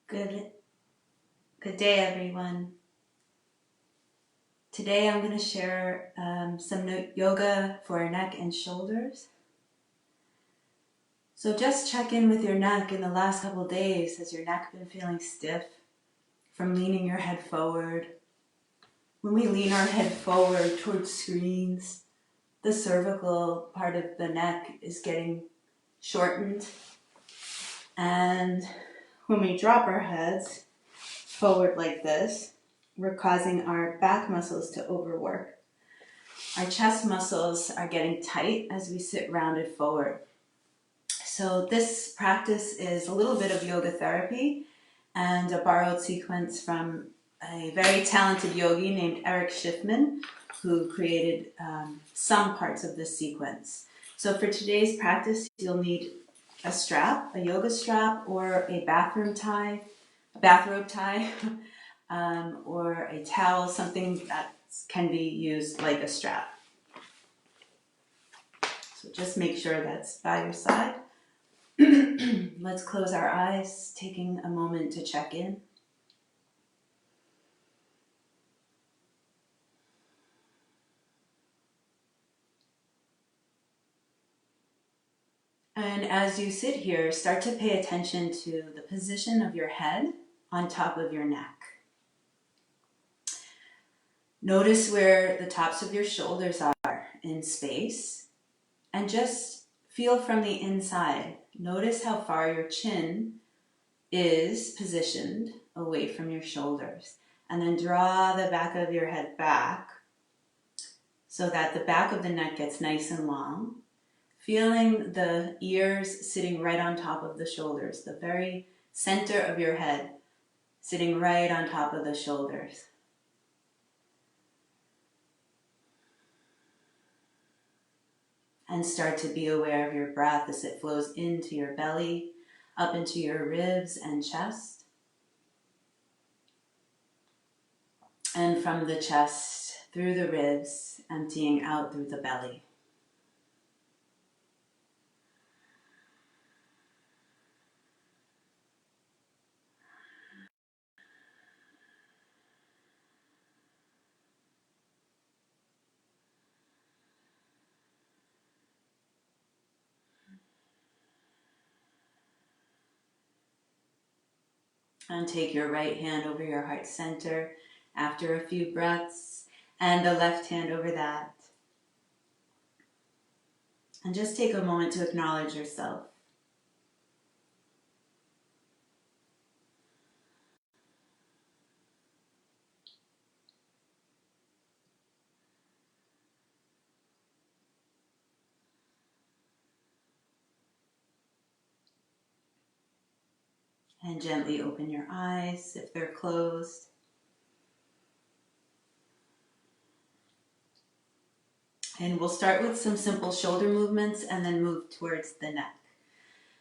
Good day, everyone. Today I'm going to share some yoga for neck and shoulders. So just check in with your neck in the last couple of days. Has your neck been feeling stiff from leaning your head forward? When we lean our head forward towards screens, the cervical part of the neck is getting shortened. And when we drop our heads forward like this, we're causing our back muscles to overwork. Our chest muscles are getting tight as we sit rounded forward. So this practice is a little bit of yoga therapy and a borrowed sequence from a very talented yogi named Eric Schiffman, who created some parts of this sequence. So for today's practice, you'll need a strap, a yoga strap, or a bathrobe tie, or a towel, something that can be used like a strap. So just make sure that's by your side. Let's close our eyes, taking a moment to check in. And as you sit here, start to pay attention to the position of your head on top of your neck. Notice where the tops of your shoulders are in space, and just feel from the inside. Notice how far your chin is positioned away from your shoulders. And then draw the back of your head back so that the back of the neck gets nice and long. Feeling the ears sitting right on top of the shoulders, the very center of your head sitting right on top of the shoulders. And start to be aware of your breath as it flows into your belly, up into your ribs and chest. And from the chest, through the ribs, emptying out through the belly. And take your right hand over your heart center after a few breaths, and the left hand over that. And just take a moment to acknowledge yourself. And gently open your eyes if they're closed. And we'll start with some simple shoulder movements and then move towards the neck.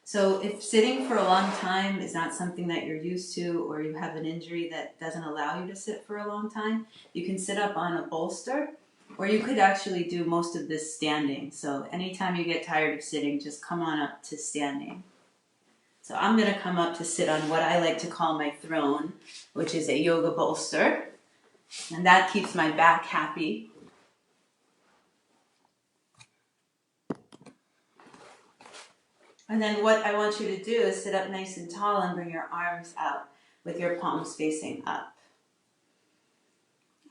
So if sitting for a long time is not something that you're used to, or you have an injury that doesn't allow you to sit for a long time, you can sit up on a bolster, or you could actually do most of this standing. So anytime you get tired of sitting, just come on up to standing. So I'm going to come up to sit on what I like to call my throne, which is a yoga bolster. And that keeps my back happy. And then what I want you to do is sit up nice and tall and bring your arms out with your palms facing up.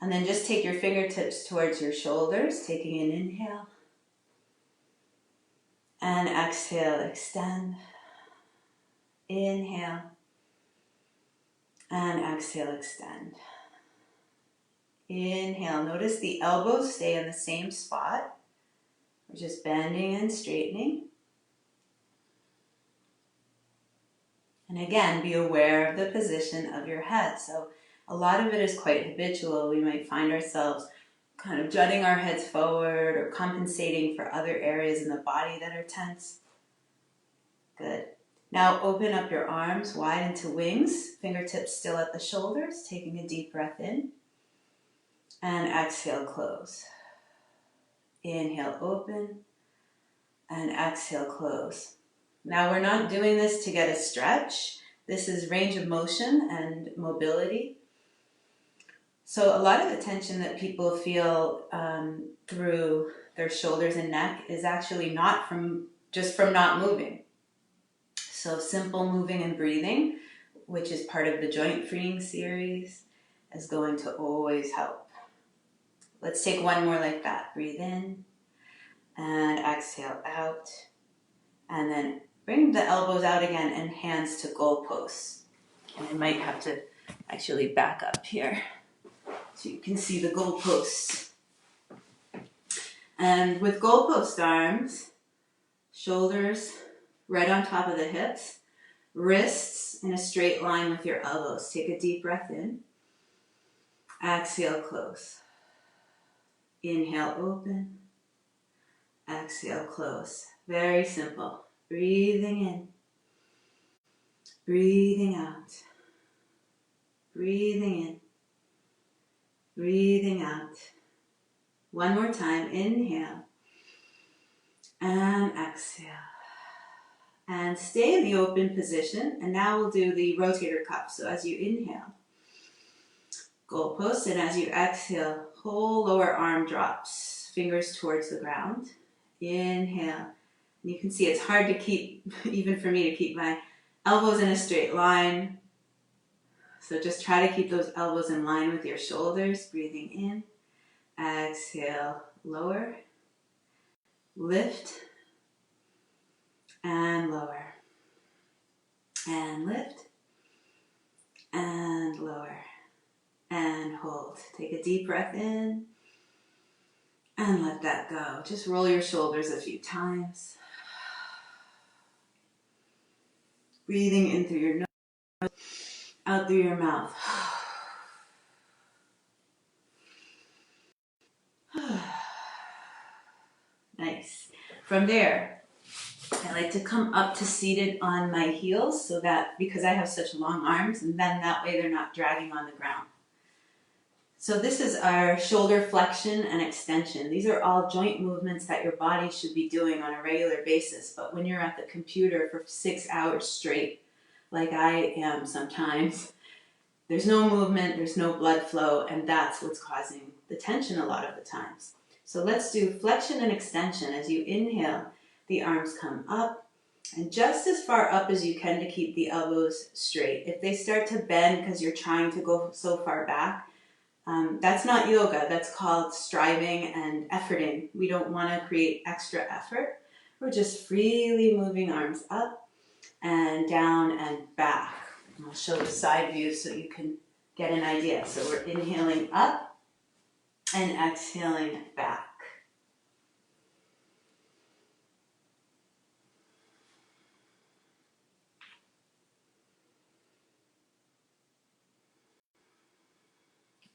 And then just take your fingertips towards your shoulders, taking an inhale. And exhale, extend. Inhale. And exhale, extend. Inhale. Notice the elbows stay in the same spot. We're just bending and straightening. And again, be aware of the position of your head. So a lot of it is quite habitual. We might find ourselves kind of jutting our heads forward or compensating for other areas in the body that are tense. Good. Now open up your arms wide into wings, fingertips still at the shoulders, taking a deep breath in. And exhale, close. Inhale, open. And exhale, close. Now we're not doing this to get a stretch. This is range of motion and mobility. So a lot of the tension that people feel through their shoulders and neck is actually not just from not moving. So simple moving and breathing, which is part of the joint freeing series, is going to always help. Let's take one more like that. Breathe in and exhale out. And then bring the elbows out again and hands to goalposts. And I might have to actually back up here so you can see the goalposts. And with goalpost arms, shoulders right on top of the hips, wrists in a straight line with your elbows. Take a deep breath in. Exhale, close. Inhale, open. Exhale, close. Very simple. Breathing in. Breathing out. Breathing in. Breathing out. One more time. Inhale. And exhale. And stay in the open position. And now we'll do the rotator cuff. So as you inhale, goalpost, and as you exhale, whole lower arm drops, fingers towards the ground. Inhale. And you can see it's hard to keep, even for me, to keep my elbows in a straight line. So just try to keep those elbows in line with your shoulders. Breathing in. Exhale, lower. Lift. And lower. And lift. And lower. And hold. Take a deep breath in. And let that go. Just roll your shoulders a few times. Breathing in through your nose, out through your mouth. Nice. From there, I like to come up to seated on my heels so that, because I have such long arms, and then that way they're not dragging on the ground. So this is our shoulder flexion and extension. These are all joint movements that your body should be doing on a regular basis. But when you're at the computer for 6 hours straight, like I am sometimes, there's no movement, there's no blood flow, and that's what's causing the tension a lot of the times. So let's do flexion and extension. As you inhale, the arms come up, and just as far up as you can to keep the elbows straight. If they start to bend because you're trying to go so far back, that's not yoga. That's called striving and efforting. We don't want to create extra effort. We're just freely moving arms up and down and back. I'll show the side view so you can get an idea. So we're inhaling up and exhaling back.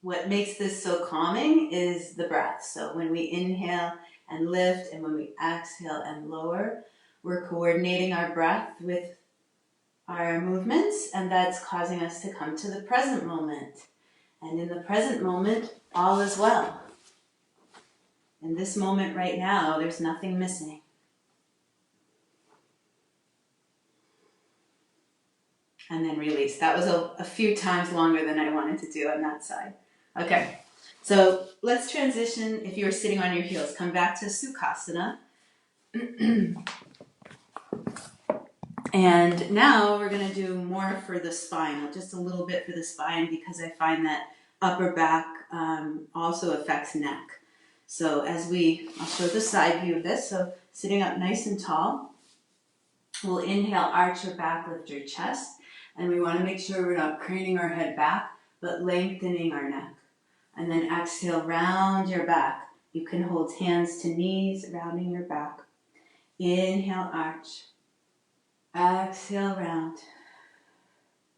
What makes this so calming is the breath. So when we inhale and lift, and when we exhale and lower, we're coordinating our breath with our movements, and that's causing us to come to the present moment. And in the present moment, all is well. In this moment right now, there's nothing missing. And then release. That was a few times longer than I wanted to do on that side. Okay, so let's transition. If you were sitting on your heels, come back to Sukhasana. And now we're going to do more for the spine, just a little bit for the spine, because I find that upper back also affects neck. So I'll show the side view of this. So sitting up nice and tall, we'll inhale, arch your back, lift your chest. And we want to make sure we're not craning our head back, but lengthening our neck. And then exhale, round your back. You can hold hands to knees, rounding your back. Inhale, arch. Exhale, round.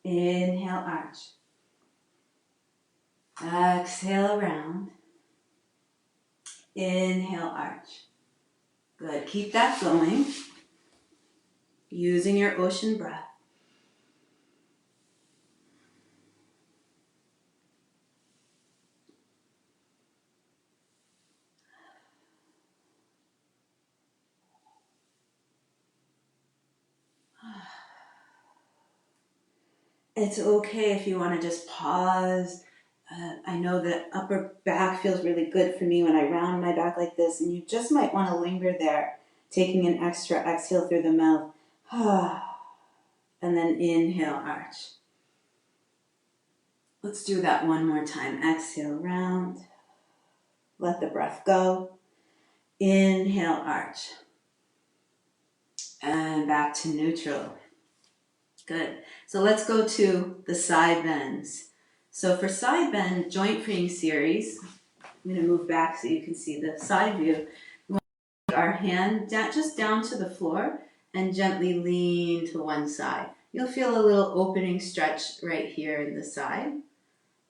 Inhale, arch. Exhale, round. Inhale, arch. Good. Keep that going. Using your ocean breath. It's okay if you want to just pause. I know that upper back feels really good for me when I round my back like this, and you just might want to linger there, taking an extra exhale through the mouth. And then inhale, arch. Let's do that one more time. Exhale, round. Let the breath go. Inhale, arch. And back to neutral. Good. So let's go to the side bends. So for side bend, joint freeing series, I'm going to move back so you can see the side view. We want to take our hand just down to the floor and gently lean to one side. You'll feel a little opening stretch right here in the side.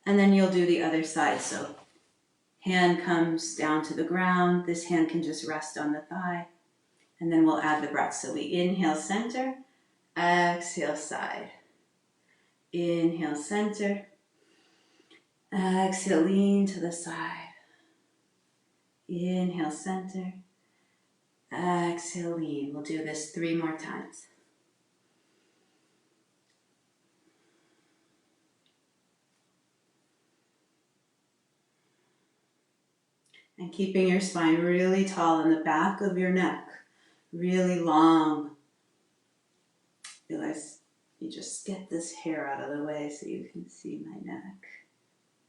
And then you'll do the other side. So hand comes down to the ground. This hand can just rest on the thigh. And then we'll add the breath. So we inhale, center. Exhale, side. Inhale, center. Exhale, lean to the side. Inhale, center. Exhale, lean. We'll do this 3 more times. And keeping your spine really tall in the back of your neck, really long. Realize you just get this hair out of the way so you can see my neck.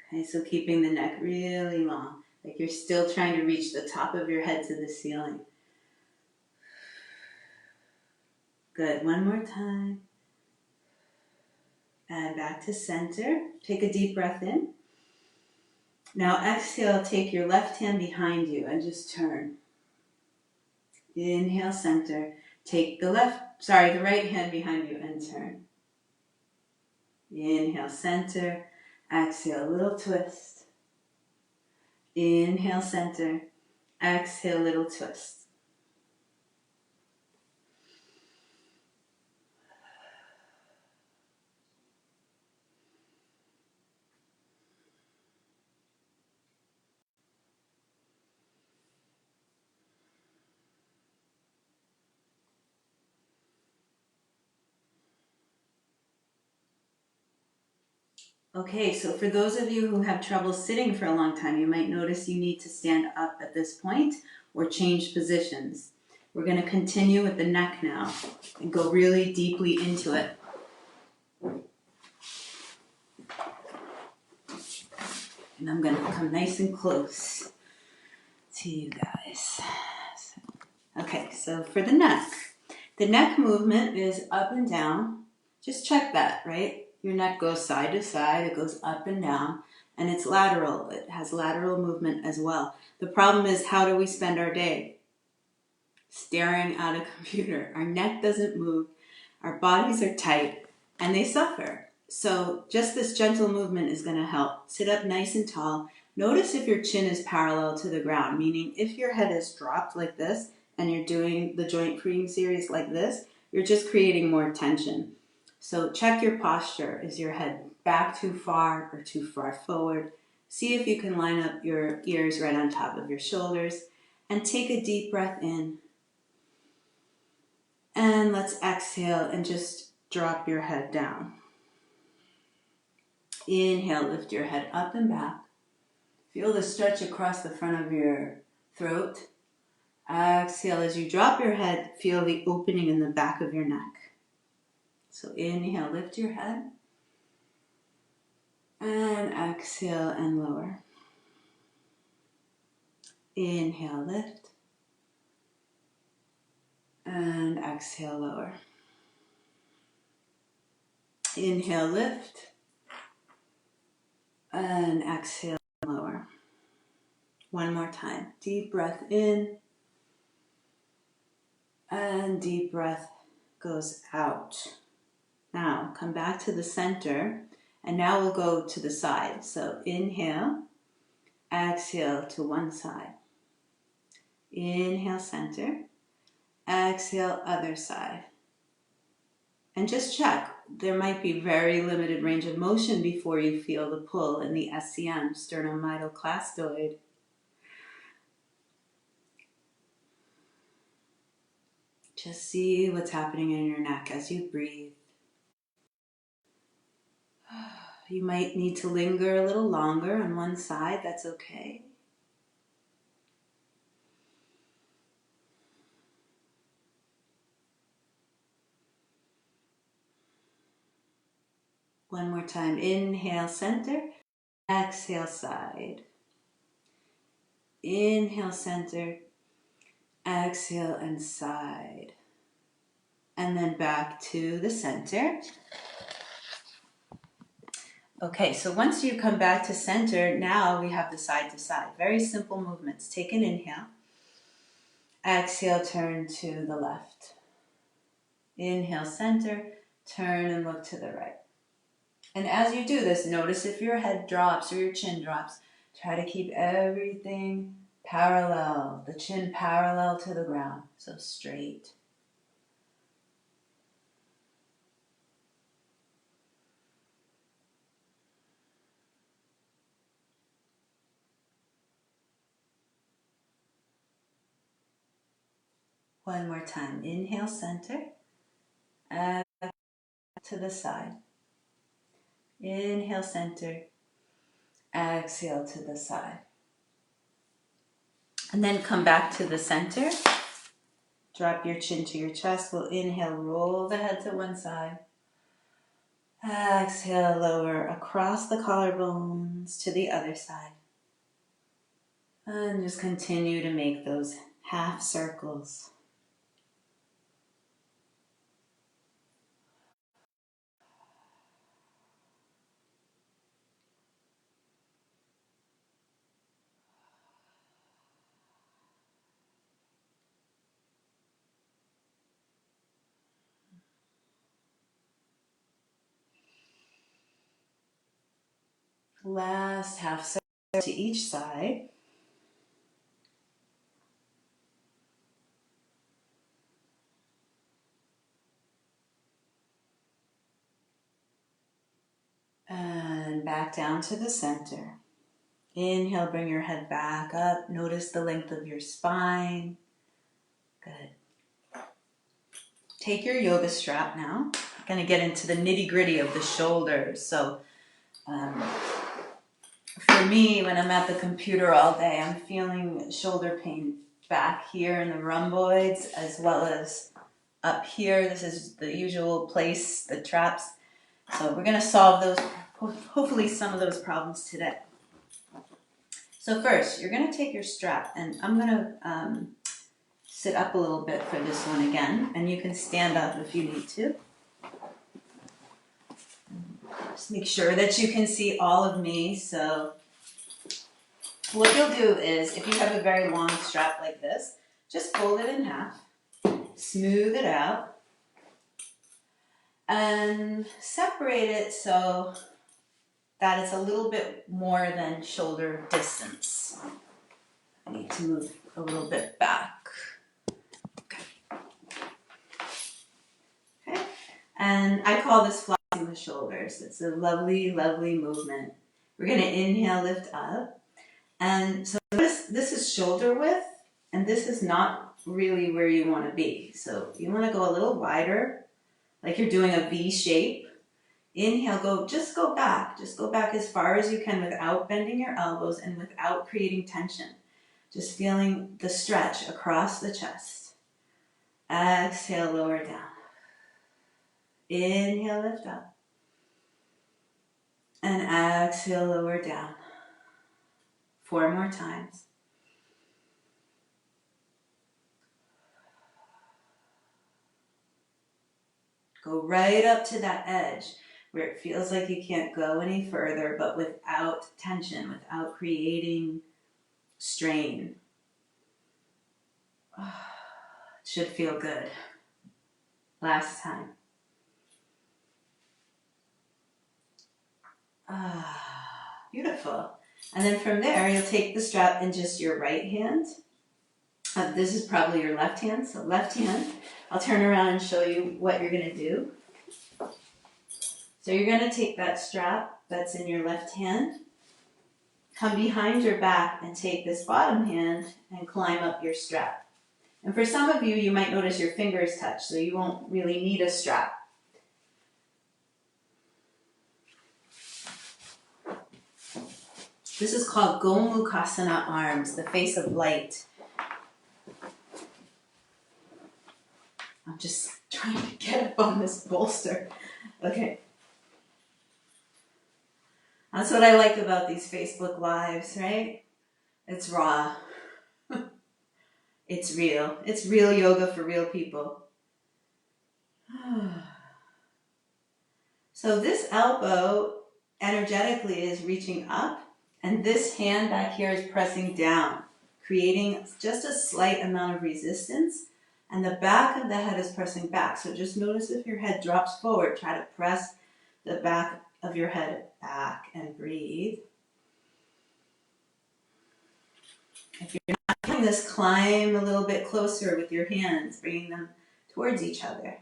Okay, so keeping the neck really long, like you're still trying to reach the top of your head to the ceiling. Good, one more time. And back to center. Take a deep breath in. Now exhale, take your left hand behind you and just turn. Inhale, center. Take the right hand behind you and turn. Inhale, center. Exhale, little twist. Inhale, center. Exhale, little twist. Okay, so for those of you who have trouble sitting for a long time, you might notice you need to stand up at this point or change positions. We're going to continue with the neck now and go really deeply into it. And I'm going to come nice and close to you guys. Okay, so for the neck movement is up and down. Just check that, right? Your neck goes side to side, it goes up and down, and it's lateral. It has lateral movement as well. The problem is, how do we spend our day? Staring at a computer. Our neck doesn't move, our bodies are tight, and they suffer. So just this gentle movement is going to help. Sit up nice and tall. Notice if your chin is parallel to the ground, meaning if your head is dropped like this and you're doing the joint freeing series like this, you're just creating more tension. So check your posture. Is your head back too far or too far forward? See if you can line up your ears right on top of your shoulders, and take a deep breath in. And let's exhale and just drop your head down. Inhale, lift your head up and back. Feel the stretch across the front of your throat. Exhale, as you drop your head, feel the opening in the back of your neck. So inhale, lift your head. And exhale and lower. Inhale, lift. And exhale, lower. Inhale, lift. And exhale, lower. One more time. Deep breath in. And deep breath goes out. Now come back to the center, and now we'll go to the side. So inhale, exhale to one side. Inhale, center. Exhale, other side. And just check. There might be very limited range of motion before you feel the pull in the SCM, sternocleidomastoid. Just see what's happening in your neck as you breathe. You might need to linger a little longer on one side, that's okay. One more time, inhale center, exhale side. Inhale center, exhale and side. And then back to the center. Okay, so once you come back to center, now we have the side to side. Very simple movements. Take an inhale. Exhale, turn to the left. Inhale, center, turn and look to the right. And as you do this, notice if your head drops or your chin drops. Try to keep everything parallel, the chin parallel to the ground, so straight. One more time. Inhale, center. Exhale to the side. Inhale, center. Exhale to the side. And then come back to the center. Drop your chin to your chest. We'll inhale, roll the head to one side. Exhale, lower across the collarbones to the other side. And just continue to make those half circles. Last half circle to each side. And back down to the center. Inhale, bring your head back up. Notice the length of your spine. Good. Take your yoga strap now. I'm going to get into the nitty-gritty of the shoulders. So for me, when I'm at the computer all day, I'm feeling shoulder pain back here in the rhomboids as well as up here. This is the usual place, the traps. So we're going to solve those, hopefully some of those problems today. So first, you're going to take your strap, and I'm going to sit up a little bit for this one again, and you can stand up if you need to. Just make sure that you can see all of me. So what you'll do is, if you have a very long strap like this, just fold it in half, smooth it out, and separate it so that it's a little bit more than shoulder distance. I need to move a little bit back. Okay. And I call this flossing the shoulders. It's a lovely, lovely movement. We're going to inhale, lift up. And so this is shoulder width, and this is not really where you want to be. So you want to go a little wider, like you're doing a V shape. Inhale, just go back as far as you can without bending your elbows and without creating tension. Just feeling the stretch across the chest. Exhale, lower down. Inhale, lift up. And exhale, lower down. 4 more times. Go right up to that edge where it feels like you can't go any further, but without tension, without creating strain. It should feel good. Last time. Beautiful. And then from there, you'll take the strap in just your right hand. This is probably your left hand, so left hand. I'll turn around and show you what you're going to do. So you're going to take that strap that's in your left hand, come behind your back and take this bottom hand and climb up your strap. And for some of you, you might notice your fingers touch, so you won't really need a strap. This is called Gomukhasana arms, the face of light. I'm just trying to get up on this bolster. Okay. That's what I like about these Facebook Lives, right? It's raw. It's real. It's real yoga for real people. So this elbow energetically is reaching up, and this hand back here is pressing down, creating just a slight amount of resistance, and the back of the head is pressing back. So just notice if your head drops forward, try to press the back of your head back and breathe. If you're not feeling this, climb a little bit closer with your hands, bringing them towards each other.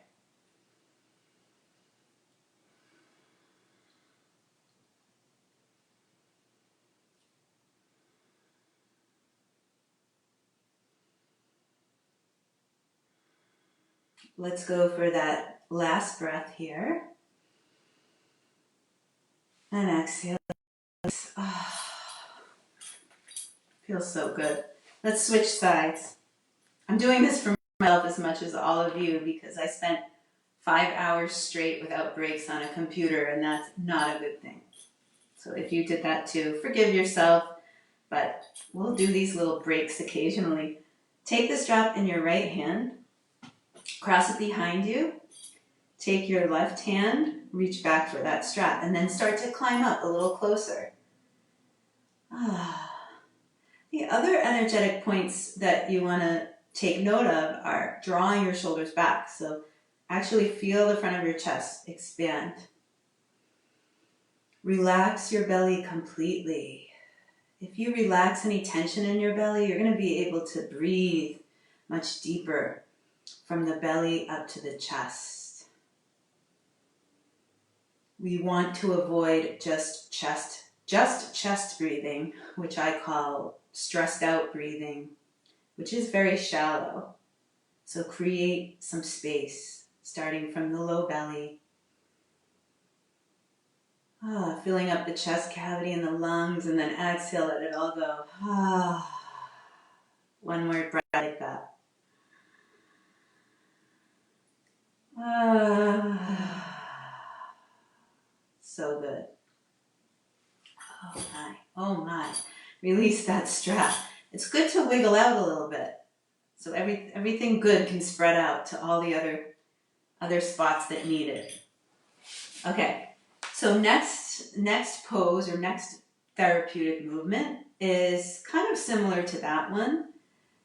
Let's go for that last breath here. And exhale. Oh, feels so good. Let's switch sides. I'm doing this for myself as much as all of you because I spent 5 hours straight without breaks on a computer, and that's not a good thing. So if you did that too, forgive yourself, but we'll do these little breaks occasionally. Take the strap in your right hand, cross it behind you, take your left hand, reach back for that strap, and then start to climb up a little closer. The other energetic points that you want to take note of are drawing your shoulders back. So actually feel the front of your chest expand. Relax your belly completely. If you relax any tension in your belly, you're going to be able to breathe much deeper from the belly up to the chest. We want to avoid just chest breathing, which I call stressed out breathing, which is very shallow. So create some space, starting from the low belly. Filling up the chest cavity and the lungs, and then exhale, let it all go. One more breath like that. So good. Oh my, oh my. Release that strap. It's good to wiggle out a little bit. So everything good can spread out to all the other spots that need it. Okay, so next pose or next therapeutic movement is kind of similar to that one.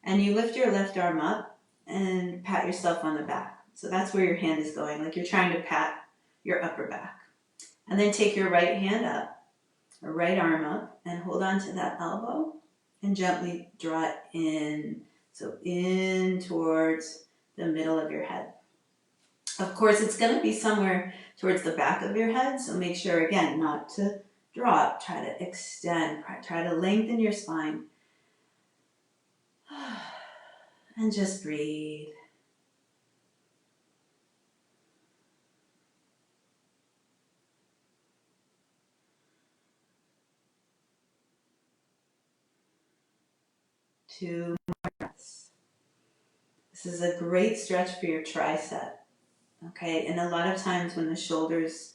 And you lift your left arm up and pat yourself on the back. So that's where your hand is going, like you're trying to pat your upper back. And then take your right hand up, or right arm up, and hold on to that elbow and gently draw it in. So in towards the middle of your head. Of course, it's going to be somewhere towards the back of your head, so make sure, again, not to drop. Try to extend, try to lengthen your spine. And just breathe. Two more breaths. This is a great stretch for your tricep. Okay, and a lot of times when the shoulders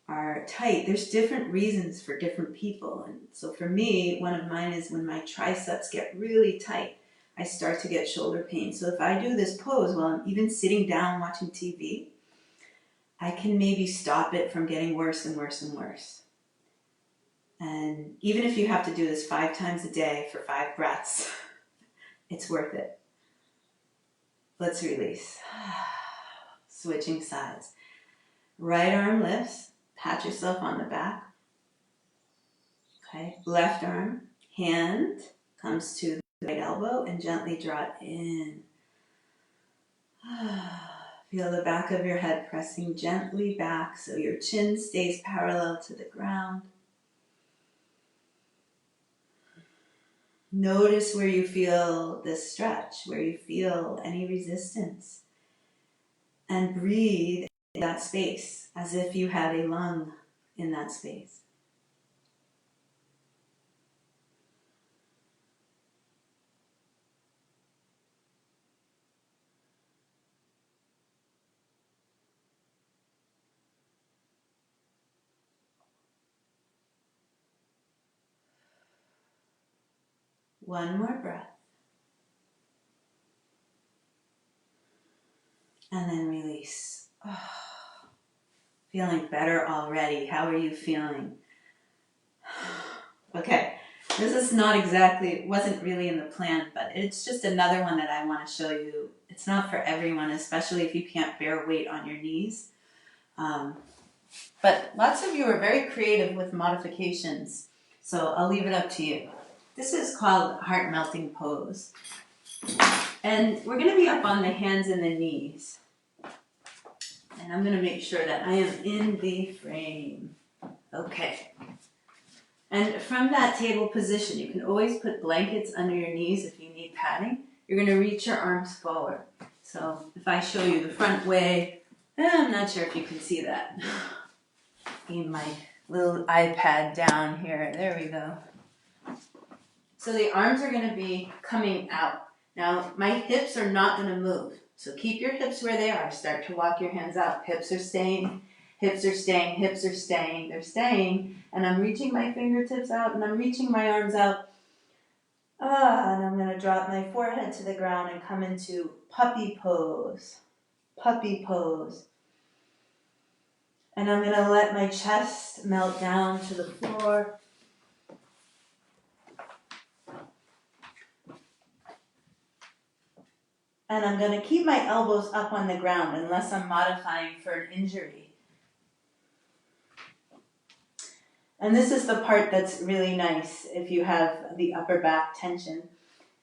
are tight, there's different reasons for different people. And so for me, one of mine is when my triceps get really tight, I start to get shoulder pain. So if I do this pose while I'm even sitting down watching TV, I can maybe stop it from getting worse and worse and worse. And even if you have to do this 5 times a day for 5 breaths, it's worth it. Let's release. Switching sides. Right arm lifts. Pat yourself on the back. Okay. Left arm. Hand comes to the right elbow and gently draw it in. Feel the back of your head pressing gently back so your chin stays parallel to the ground. Notice where you feel this stretch, where you feel any resistance. And breathe in that space as if you had a lung in that space. One more breath. And then release. Oh, feeling better already. How are you feeling? Okay, this is not exactly, it wasn't really in the plan, but it's just another one that I want to show you. It's not for everyone, especially if you can't bear weight on your knees. But lots of you are very creative with modifications, so I'll leave it up to you. This is called Heart Melting Pose. And we're going to be up on the hands and the knees. And I'm going to make sure that I am in the frame. Okay. And from that table position, you can always put blankets under your knees if you need padding. You're going to reach your arms forward. So if I show you the front way, I'm not sure if you can see that. Aim my little iPad down here. There we go. So the arms are going to be coming out. Now, my hips are not going to move. So keep your hips where they are. Start to walk your hands out. Hips are staying. Hips are staying, hips are staying, they're staying, and I'm reaching my fingertips out, and I'm reaching my arms out. And I'm going to drop my forehead to the ground and come into puppy pose. Puppy pose. And I'm going to let my chest melt down to the floor. And I'm going to keep my elbows up on the ground unless I'm modifying for an injury. And this is the part that's really nice if you have the upper back tension.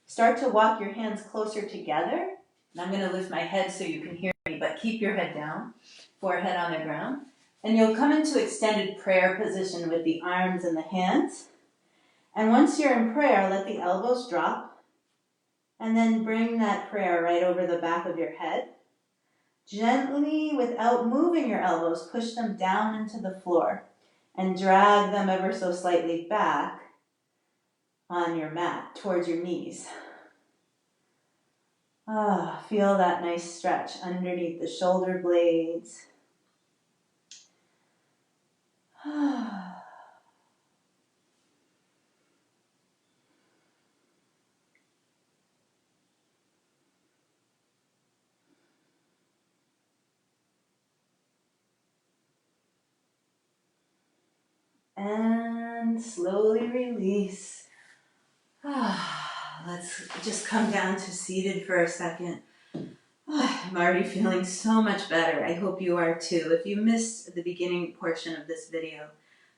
Start to walk your hands closer together. And I'm going to lift my head so you can hear me, but keep your head down, forehead on the ground. And you'll come into extended prayer position with the arms and the hands. And once you're in prayer, let the elbows drop. And then bring that prayer right over the back of your head. Gently, without moving your elbows, push them down into the floor. And drag them ever so slightly back on your mat towards your knees. Feel that nice stretch underneath the shoulder blades. And slowly release. Let's just come down to seated for a second. I'm already feeling so much better. I hope you are too. If you missed the beginning portion of this video,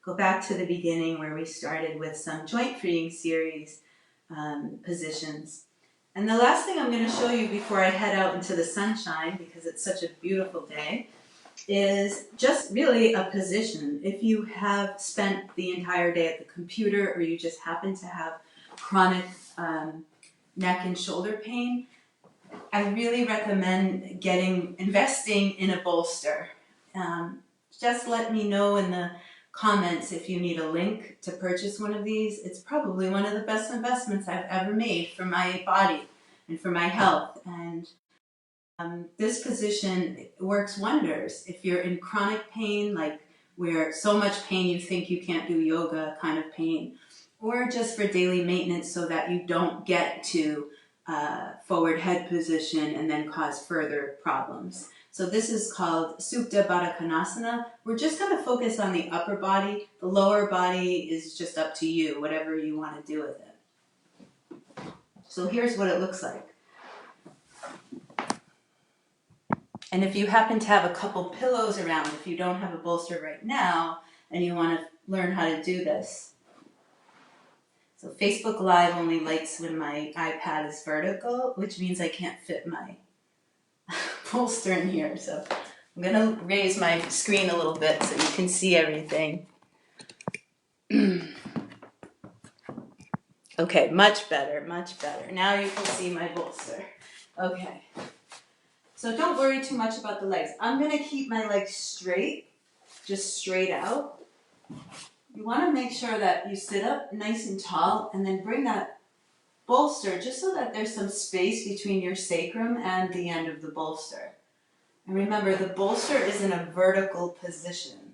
go back to the beginning where we started with some joint freeing series positions. And the last thing I'm going to show you before I head out into the sunshine, because it's such a beautiful day, is just really a position. If you have spent the entire day at the computer or you just happen to have chronic neck and shoulder pain, I really recommend investing in a bolster. Just let me know in the comments if you need a link to purchase one of these. It's probably one of the best investments I've ever made for my body and for my health. And this position works wonders if you're in chronic pain, like where so much pain you think you can't do yoga kind of pain, or just for daily maintenance so that you don't get to forward head position and then cause further problems. So this is called Supta Baddha Konasana. We're just going to focus on the upper body. The lower body is just up to you, whatever you want to do with it. So here's what it looks like. And if you happen to have a couple pillows around, if you don't have a bolster right now, and you want to learn how to do this. So Facebook Live only likes when my iPad is vertical, which means I can't fit my bolster in here. So I'm going to raise my screen a little bit so you can see everything. Okay, much better, much better. Now you can see my bolster. Okay. So don't worry too much about the legs. I'm going to keep my legs straight, just straight out. You want to make sure that you sit up nice and tall and then bring that bolster just so that there's some space between your sacrum and the end of the bolster. And remember, the bolster is in a vertical position.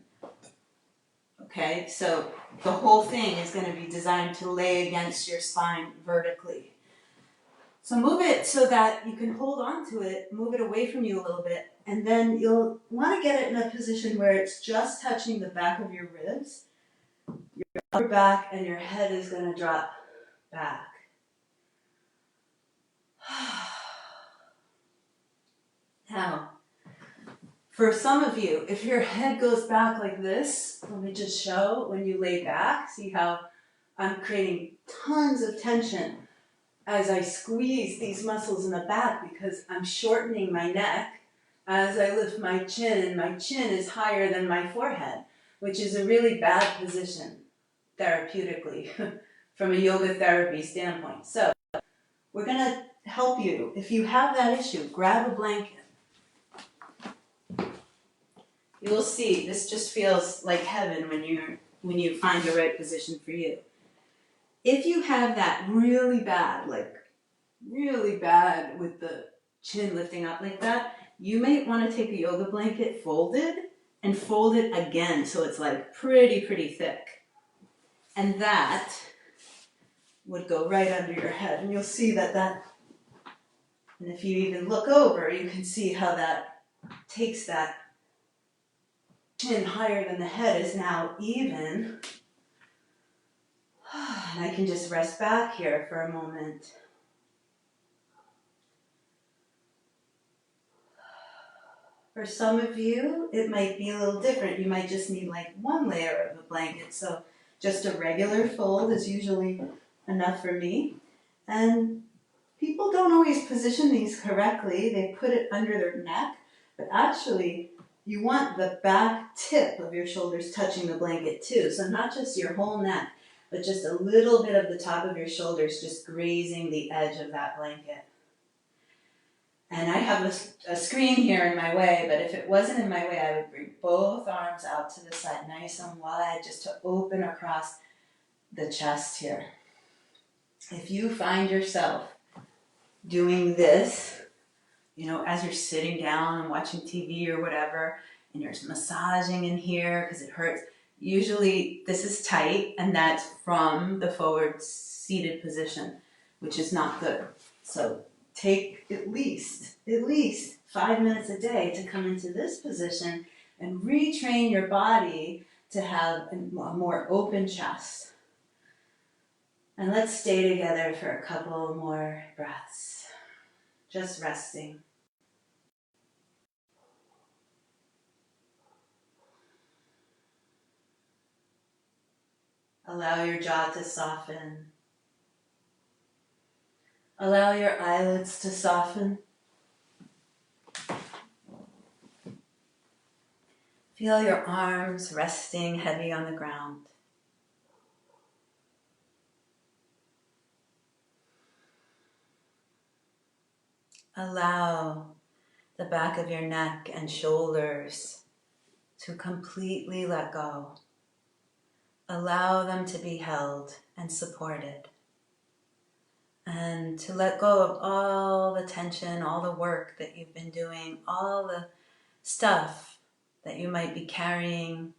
Okay, so the whole thing is going to be designed to lay against your spine vertically. So move it so that you can hold on to it, move it away from you a little bit, and then you'll want to get it in a position where it's just touching the back of your ribs, your upper back, and your head is going to drop back. Now, for some of you, if your head goes back like this, let me just show when you lay back, see how I'm creating tons of tension as I squeeze these muscles in the back because I'm shortening my neck as I lift my chin, and my chin is higher than my forehead, which is a really bad position therapeutically from a yoga therapy standpoint. So we're going to help you. If you have that issue, grab a blanket. You'll see, this just feels like heaven when you find the right position for you. If you have that really bad with the chin lifting up like that, you may want to take a yoga blanket folded and fold it again so it's like pretty thick. And that would go right under your head. And you'll see that, and if you even look over, you can see how that takes that chin higher than the head is now even. And I can just rest back here for a moment. For some of you, it might be a little different. You might just need like one layer of a blanket. So just a regular fold is usually enough for me. And people don't always position these correctly. They put it under their neck, but actually you want the back tip of your shoulders touching the blanket too. So not just your whole neck, but just a little bit of the top of your shoulders just grazing the edge of that blanket. And I have a screen here in my way, but if it wasn't in my way, I would bring both arms out to the side, nice and wide, just to open across the chest here. If you find yourself doing this, as you're sitting down and watching TV or whatever, and you're massaging in here because it hurts, usually this is tight, and that's from the forward seated position, which is not good. So take at least 5 minutes a day to come into this position and retrain your body to have a more open chest. And let's stay together for a couple more breaths, just resting. Allow your jaw to soften. Allow your eyelids to soften. Feel your arms resting heavy on the ground. Allow the back of your neck and shoulders to completely let go. Allow them to be held and supported. And to let go of all the tension, all the work that you've been doing, all the stuff that you might be carrying,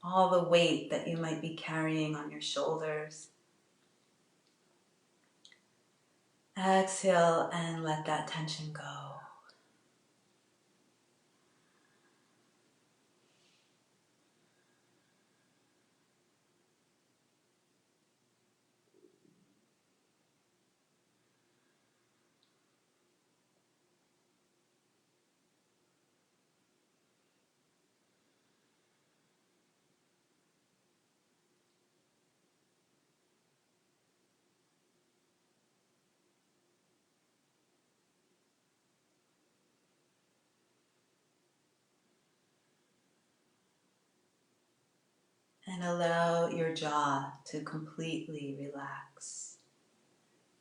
all the weight that you might be carrying on your shoulders. Exhale and let that tension go. And allow your jaw to completely relax.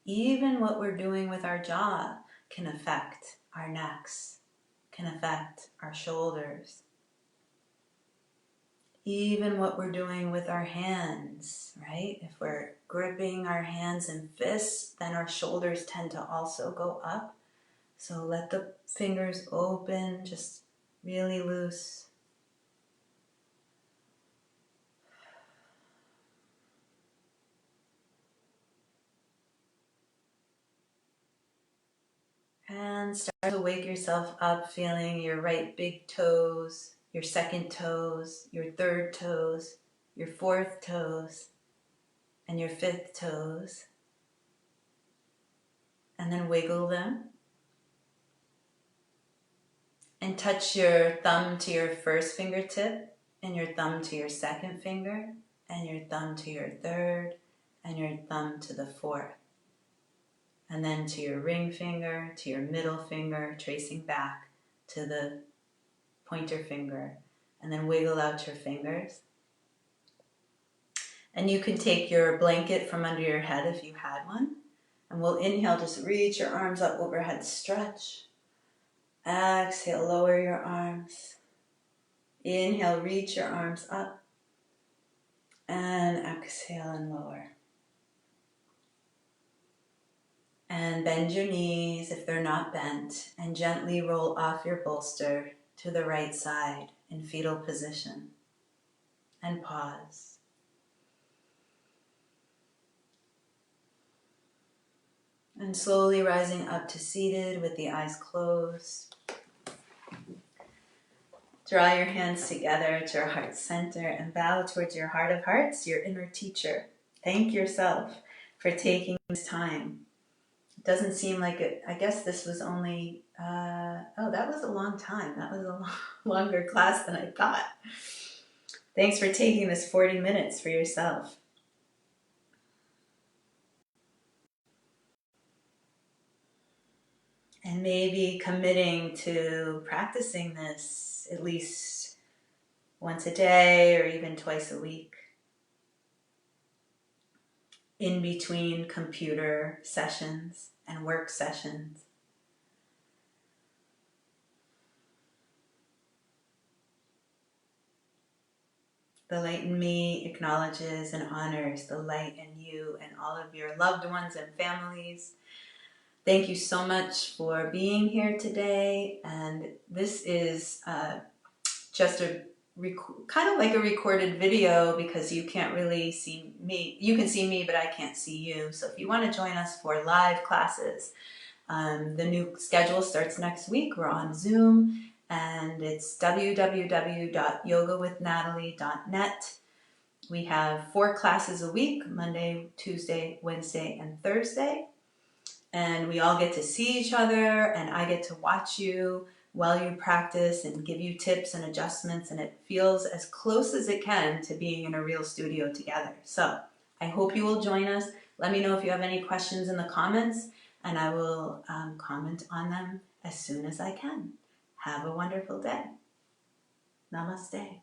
Even what we're doing with our jaw can affect our necks, can affect our shoulders. Even what we're doing with our hands, right? If we're gripping our hands in fists, then our shoulders tend to also go up. So let the fingers open, just really loose. And start to wake yourself up, feeling your right big toes, your second toes, your third toes, your fourth toes, and your fifth toes. And then wiggle them. And touch your thumb to your first fingertip, and your thumb to your second finger, and your thumb to your third, and your thumb to the fourth. And then to your ring finger, to your middle finger, tracing back to the pointer finger. And then wiggle out your fingers. And you can take your blanket from under your head if you had one. And we'll inhale, just reach your arms up overhead, stretch. Exhale, lower your arms. Inhale, reach your arms up. And exhale and lower. And bend your knees if they're not bent. And gently roll off your bolster to the right side in fetal position. And pause. And slowly rising up to seated with the eyes closed. Draw your hands together to your heart center and bow towards your heart of hearts, your inner teacher. Thank yourself for taking this time. It doesn't seem like it. I guess this was only, that was a long time. That was a longer class than I thought. Thanks for taking this 40 minutes for yourself. And maybe committing to practicing this at least once a day or even twice a week. In between computer sessions and work sessions. The light in me acknowledges and honors the light in you and all of your loved ones and families. Thank you so much for being here today. And this is just kind of like a recorded video because you can't really see me. You can see me, but I can't see you. So if you want to join us for live classes, the new schedule starts next week. We're on Zoom, and it's www.yogawithnatalie.net. We have 4 classes a week, Monday, Tuesday, Wednesday, and Thursday. And we all get to see each other, and I get to watch you while you practice and give you tips and adjustments, and it feels as close as it can to being in a real studio together. So I hope you will join us. Let me know if you have any questions in the comments, and I will comment on them as soon as I can. Have a wonderful day. Namaste.